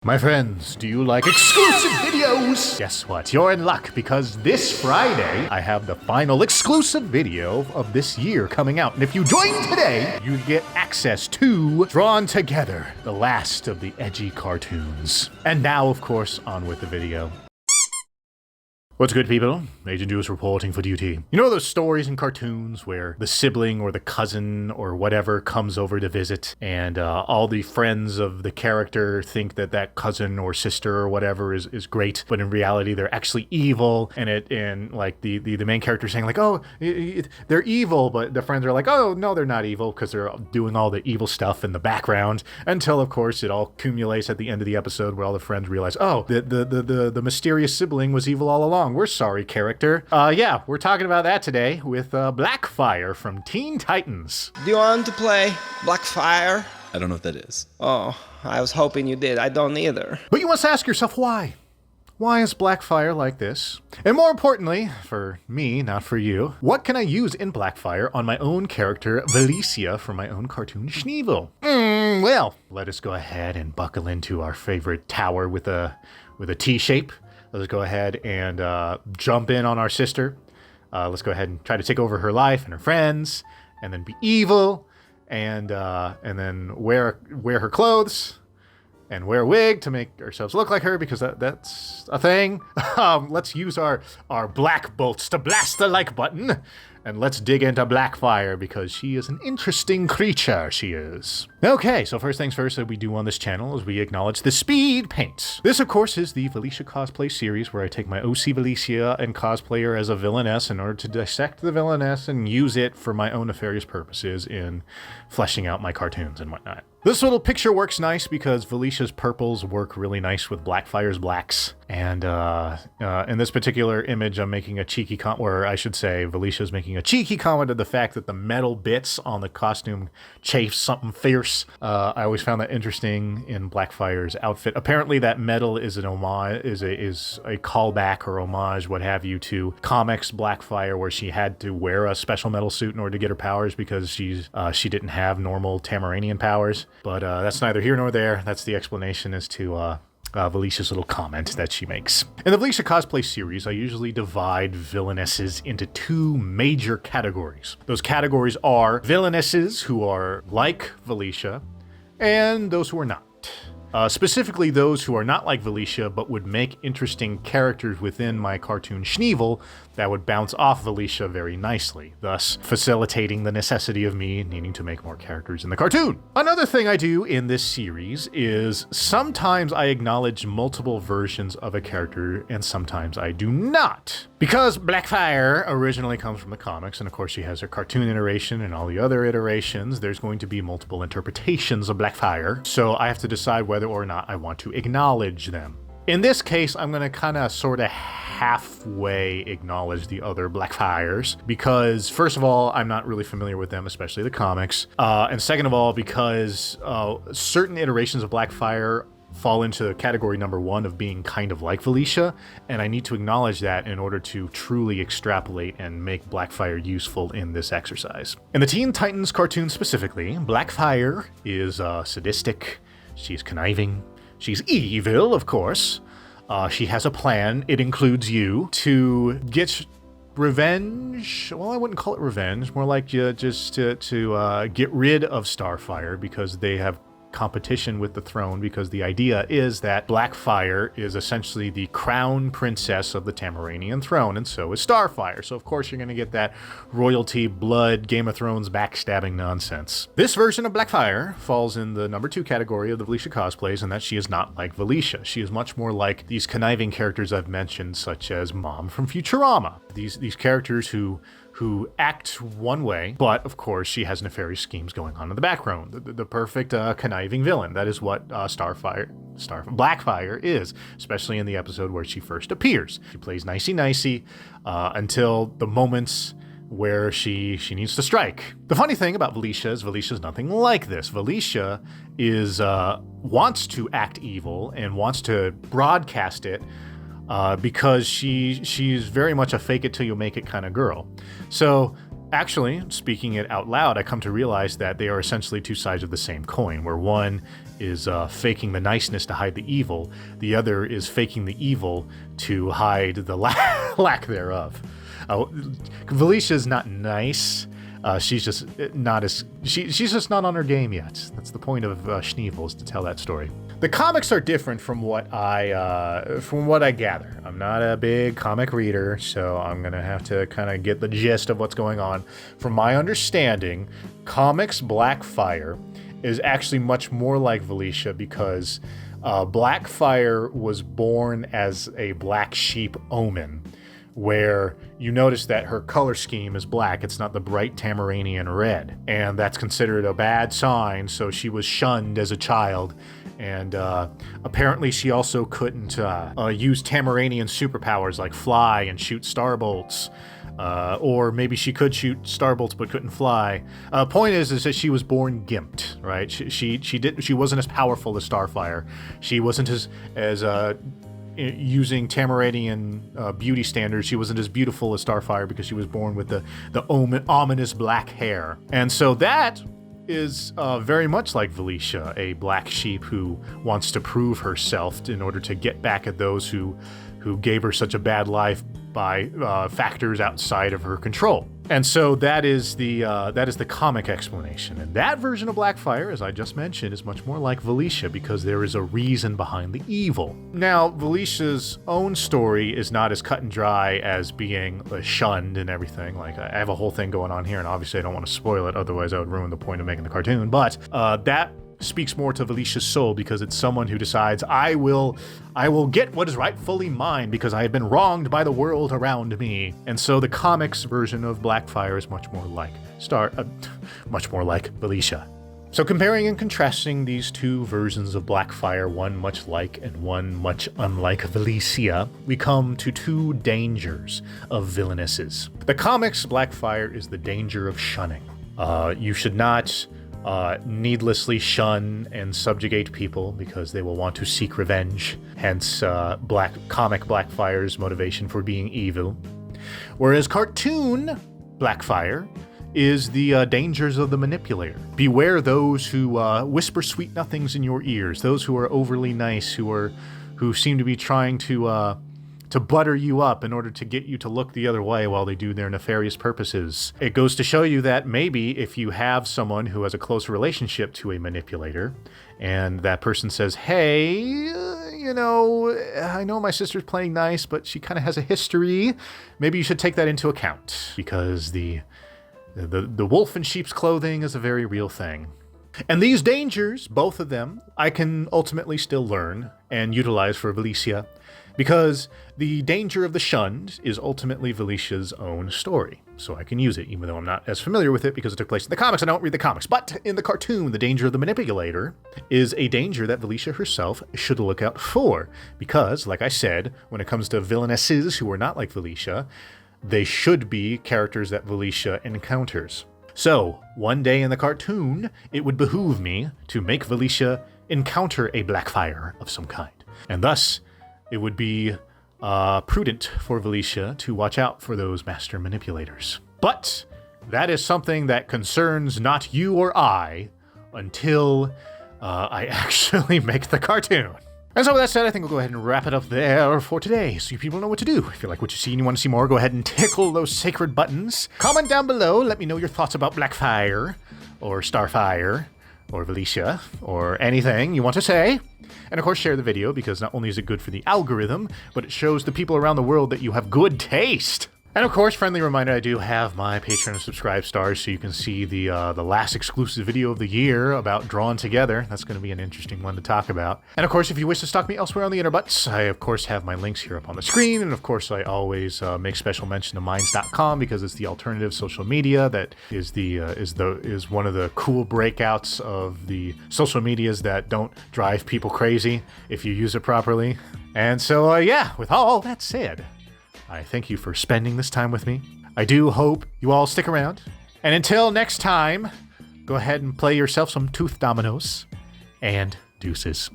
My friends, do you like exclusive videos? Guess what? You're in luck because this Friday, I have the final exclusive video of this year coming out. And if you join today, you get access to Drawn Together, the last of the edgy cartoons. And now, of course, on with the video. What's good, people? Agent Juice reporting for duty. You know those stories in cartoons where the sibling or the cousin or whatever comes over to visit and all the friends of the character think that that cousin or sister or whatever is great, but in reality they're actually evil, and like the main character saying like, oh, they're evil, but the friends are like, oh, no, they're not evil because they're doing all the evil stuff in the background, until of course it all accumulates at the end of the episode where all the friends realize, oh, the mysterious sibling was evil all along. We're sorry, character. Yeah, we're talking about that today with Blackfire from Teen Titans. Do you want to play Blackfire? I don't know what that is. Oh, I was hoping you did. I don't either. But you must ask yourself why. Why is Blackfire like this? And more importantly, for me, not for you, what can I use in Blackfire on my own character, Velicia, from my own cartoon, Schneeevil? Well, let us go ahead and buckle into our favorite tower with a T shape. Let's go ahead and jump in on our sister. Let's go ahead and try to take over her life and her friends, and then be evil, and then wear her clothes, and wear a wig to make ourselves look like her, because that's a thing. Let's use our black bolts to blast the like button, and let's dig into Blackfire, because she is an interesting creature, she is. Okay, so first things first that we do on this channel is we acknowledge the speed paint. This, of course, is the Velicia cosplay series where I take my OC Velicia and cosplay her as a villainess in order to dissect the villainess and use it for my own nefarious purposes in fleshing out my cartoons and whatnot. This little picture works nice because Velicia's purples work really nice with Blackfire's blacks. And in this particular image, I'm making a cheeky comment, or I should say, Velicia's making a cheeky comment of the fact that the metal bits on the costume chafe something fierce. I always found that interesting in Blackfire's outfit. Apparently, that metal is an homage, is a callback or homage, what have you, to comics Blackfire, where she had to wear a special metal suit in order to get her powers because she didn't have normal Tamaranian powers. But that's neither here nor there. That's the explanation as to Velicia's little comment that she makes. In the Velicia cosplay series, I usually divide villainesses into two major categories. Those categories are villainesses who are like Velicia, and those who are not. Specifically those who are not like Velicia, but would make interesting characters within my cartoon Schneeevil that would bounce off Velicia very nicely, thus facilitating the necessity of me needing to make more characters in the cartoon. Another thing I do in this series is sometimes I acknowledge multiple versions of a character and sometimes I do not. Because Blackfire originally comes from the comics, and of course she has her cartoon iteration and all the other iterations, there's going to be multiple interpretations of Blackfire, so I have to decide whether or not I want to acknowledge them. In this case, I'm going to kind of sort of halfway acknowledge the other Blackfires, because first of all, I'm not really familiar with them, especially the comics, and second of all, because certain iterations of Blackfire fall into category number one of being kind of like Velicia, and I need to acknowledge that in order to truly extrapolate and make Blackfire useful in this exercise. In the Teen Titans cartoon specifically, Blackfire is sadistic, she's conniving, she's evil, of course. She has a plan, it includes you, to get revenge. Well, I wouldn't call it revenge, more like just to get rid of Starfire, because they have competition with the throne, because the idea is that Blackfire is essentially the crown princess of the Tamaranian throne, and so is Starfire. So of course you're going to get that royalty, blood, Game of Thrones backstabbing nonsense. This version of Blackfire falls in the number 2 category of the Velicia cosplays, and that she is not like Velicia. She is much more like these conniving characters I've mentioned, such as Mom from Futurama. These characters who act one way, but of course she has nefarious schemes going on in the background. The perfect conniving villain. That is what Blackfire is, especially in the episode where she first appears. She plays nicey until the moments where she needs to strike. The funny thing about Velicia is Velicia's nothing like this. Velicia wants to act evil and wants to broadcast it, because she's very much a fake it till you make it kind of girl. So Actually, speaking it out loud, I come to realize that they are essentially two sides of the same coin, where one is faking the niceness to hide the evil, the other is faking the evil to hide the lack thereof. Velicia's not nice. She's just not as she's just not on her game yet. That's the point of Schneeevil, is to tell that story. The comics are different from what I gather. I'm not a big comic reader, so I'm gonna have to kind of get the gist of what's going on. From my understanding, comics Blackfire is actually much more like Velicia because Blackfire was born as a black sheep omen, where you notice that her color scheme is black. It's not the bright Tamaranian red, and that's considered a bad sign, so she was shunned as a child. And apparently she also couldn't use Tamaranian superpowers like fly and shoot starbolts. Or maybe she could shoot starbolts but couldn't fly. Point is that she was born gimped, right? She wasn't as powerful as Starfire. She wasn't as using Tamaranian beauty standards. She wasn't as beautiful as Starfire because she was born with the ominous black hair. And so that is very much like Velicia, a black sheep who wants to prove herself in order to get back at those who gave her such a bad life by factors outside of her control. And so that is the comic explanation. And that version of Blackfire, as I just mentioned, is much more like Velicia because there is a reason behind the evil. Now, Velicia's own story is not as cut and dry as being shunned and everything. Like, I have a whole thing going on here, and obviously I don't want to spoil it, otherwise I would ruin the point of making the cartoon. But that speaks more to Velicia's soul because it's someone who decides, I will get what is rightfully mine because I have been wronged by the world around me. And so the comics version of Blackfire is much more like Velicia. So comparing and contrasting these two versions of Blackfire, one much like and one much unlike Velicia, we come to two dangers of villainesses. The comics Blackfire is the danger of shunning. You should not needlessly shun and subjugate people because they will want to seek revenge, hence comic Blackfire's motivation for being evil. Whereas cartoon Blackfire is the dangers of the manipulator. Beware those who whisper sweet nothings in your ears, those who are overly nice, who seem to be trying to butter you up in order to get you to look the other way while they do their nefarious purposes. It goes to show you that maybe if you have someone who has a close relationship to a manipulator, and that person says, hey, I know my sister's playing nice, but she kind of has a history, maybe you should take that into account, because the wolf in sheep's clothing is a very real thing. And these dangers, both of them, I can ultimately still learn and utilize for Velicia, because the danger of the shunned is ultimately Velicia's own story. So I can use it, even though I'm not as familiar with it because it took place in the comics. I don't read the comics. But in the cartoon, the danger of the manipulator is a danger that Velicia herself should look out for. Because, like I said, when it comes to villainesses who are not like Velicia, they should be characters that Velicia encounters. So, one day in the cartoon, it would behoove me to make Velicia encounter a Blackfire of some kind. And thus, it would be prudent for Velicia to watch out for those master manipulators. But that is something that concerns not you or I until I actually make the cartoon. And so with that said, I think we'll go ahead and wrap it up there for today, so you people know what to do. If you like what you see and you want to see more, go ahead and tickle those sacred buttons. Comment down below, let me know your thoughts about Blackfire, or Starfire, or Velicia, or anything you want to say. And of course, share the video, because not only is it good for the algorithm, but it shows the people around the world that you have good taste. And of course, friendly reminder, I do have my Patreon and subscribe stars, so you can see the last exclusive video of the year about Drawn Together. That's going to be an interesting one to talk about. And of course, if you wish to stalk me elsewhere on the interbuts, I of course have my links here up on the screen. And of course, I always make special mention of Minds.com, because it's the alternative social media that is one of the cool breakouts of the social medias that don't drive people crazy if you use it properly. And so, yeah, with all that said, I thank you for spending this time with me. I do hope you all stick around. And until next time, go ahead and play yourself some tooth dominoes. And deuces.